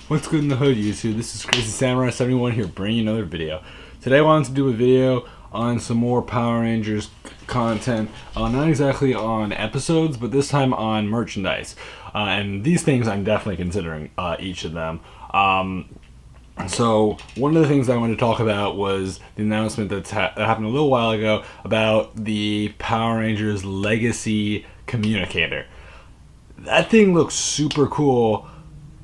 What's good in the hood, YouTube? This is Crazy Samurai 71 here, bringing you another video. Today I wanted to do a video on some more Power Rangers content, not exactly on episodes, but this time on merchandise. And these things I'm definitely considering, each of them. So one of the things I wanted to talk about was the announcement that happened a little while ago about the Power Rangers Legacy Communicator. That thing looks super cool.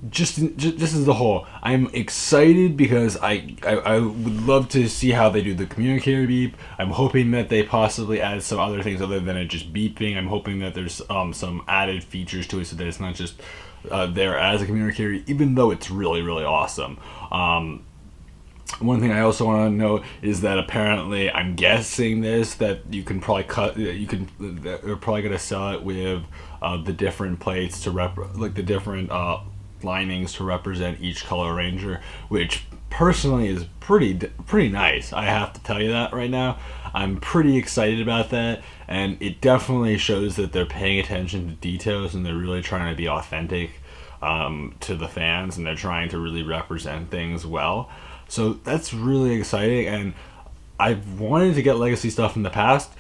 Just as a whole, I'm excited because I would love to see how they do the communicator beep. I'm hoping that they possibly add some other things other than it just beeping. I'm hoping that there's some added features to it so that it's not just there as a communicator, even though it's really awesome. One thing I also want to note is that apparently, I'm guessing that you can probably they're probably gonna sell it with the different plates to the different linings to represent each color ranger, which personally is pretty nice. I have to tell you that right now. I'm pretty excited about that, and it definitely shows that they're paying attention to details and they're really trying to be authentic to the fans, and they're trying to really represent things well. So that's really exciting, and I've wanted to get Legacy stuff in the past,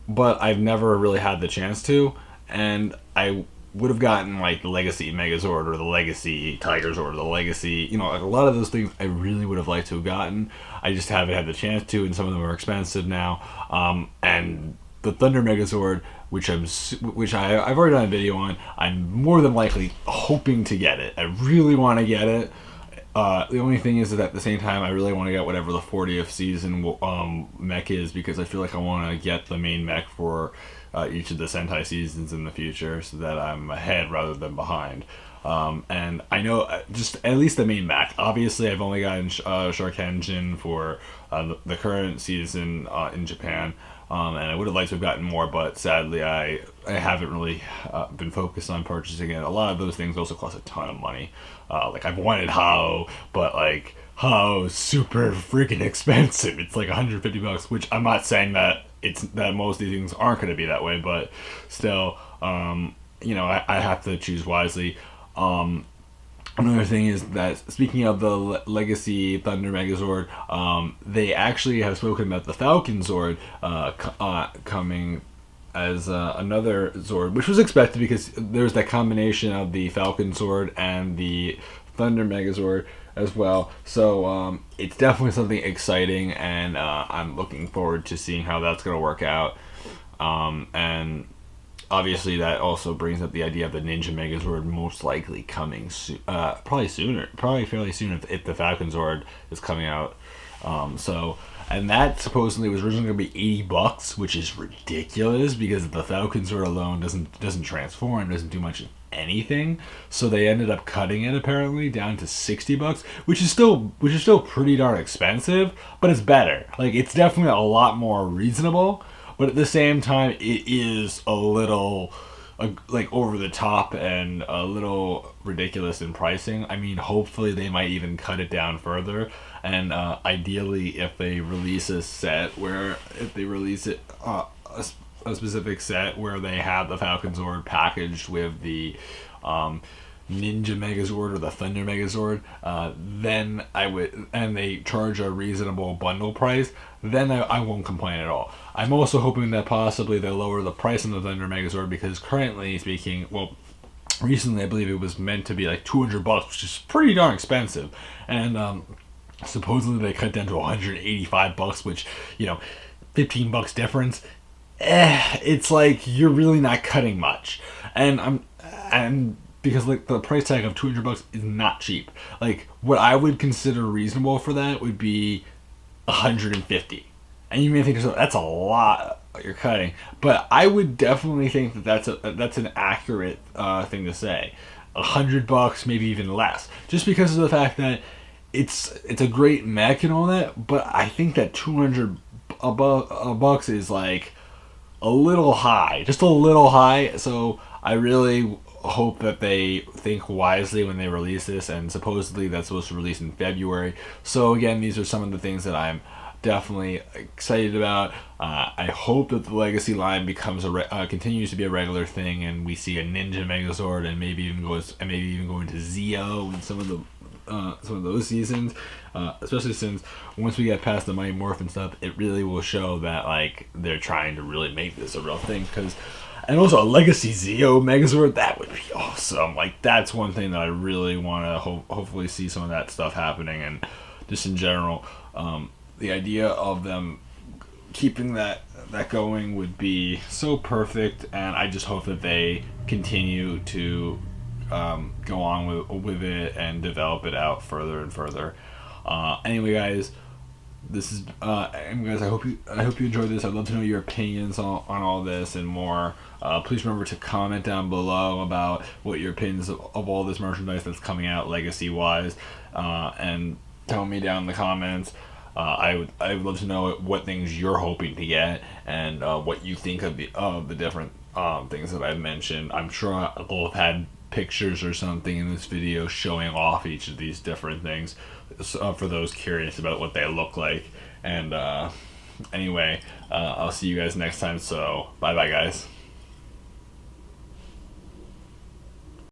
but I've never really had the chance to, and I would have gotten like the Legacy Megazord or the Legacy Tiger Zord or the Legacy, like a lot of those things I really would have liked to have gotten. I just haven't had the chance to, and some of them are expensive now. And the Thunder Megazord, which I've already done a video on, I'm more than likely hoping to get it. I really want to get it. The only thing is that at the same time, I really want to get whatever the 40th season mech is, because I feel like I want to get the main mech for each of the Sentai seasons in the future, so that I'm ahead rather than behind. And I know just at least the main mech. Obviously, I've only gotten Shark Engine for the current season in Japan, and I would have liked to have gotten more, but sadly I haven't really been focused on purchasing it. A lot of those things also cost a ton of money. Like I've wanted How, but like How super freaking expensive. It's like $150, which I'm not saying that that most of these things aren't going to be that way, but still, I have to choose wisely. Another thing is that, speaking of the Legacy Thunder Megazord, they actually have spoken about the Falcon Zord coming as another Zord, which was expected because there's that combination of the Falcon Zord and the Thunder Megazord as well. So it's definitely something exciting, and I'm looking forward to seeing how that's going to work out. And obviously that also brings up the idea of the Ninja Megazord most likely coming soon, probably fairly soon if the Falcon Zord is coming out. And that supposedly was originally going to be $80, which is ridiculous because the Falcon Zord alone doesn't transform, doesn't do much of anything. So they ended up cutting it apparently down to $60, which is still pretty darn expensive, but it's better. Like, it's definitely a lot more reasonable, but at the same time it is a little like over the top and a little ridiculous in pricing. I mean, hopefully they might even cut it down further, and ideally if they release a specific set where they have the Falcon Zord packaged with the Ninja Megazord or the Thunder Megazord, then I would, and they charge a reasonable bundle price, then I won't complain at all. I'm also hoping that possibly they lower the price on the Thunder Megazord, because currently speaking, recently I believe it was meant to be like $200, which is pretty darn expensive, and supposedly they cut down to $185, which, $15 difference. It's like you're really not cutting much, and because like the price tag of $200 is not cheap. Like, what I would consider reasonable for that would be $150, and you may think that's a lot you're cutting, but I would definitely think that that's an accurate thing to say. $100, maybe even less, just because of the fact that it's a great mech and all that. But I think that $200 bucks is like a little high, just a little high. So I really hope that they think wisely when they release this, and supposedly that's supposed to release in February. So again, these are some of the things that I'm definitely excited about. I hope that the Legacy line becomes continues to be a regular thing, and we see a Ninja Megazord, and maybe even go into Zeo and some of the some of those seasons, especially since once we get past the Mighty Morphin stuff, it really will show that like they're trying to really make this a real thing. And also a Legacy Zeo Megazord, that would be awesome. Like that's one thing that I really want to hopefully see some of that stuff happening, and just in general, the idea of them keeping that going would be so perfect, and I just hope that they continue to go on with it and develop it out further and further. Anyway, guys, this is guys. I hope you enjoyed this. I'd love to know your opinions on all this and more. Please remember to comment down below about what your opinions of all this merchandise that's coming out legacy wise, and tell me down in the comments. I would love to know what things you're hoping to get, and what you think of the different things that I've mentioned. I'm sure I'll have had pictures or something in this video showing off each of these different things, for those curious about what they look like. And anyway, I'll see you guys next time. So bye bye, guys.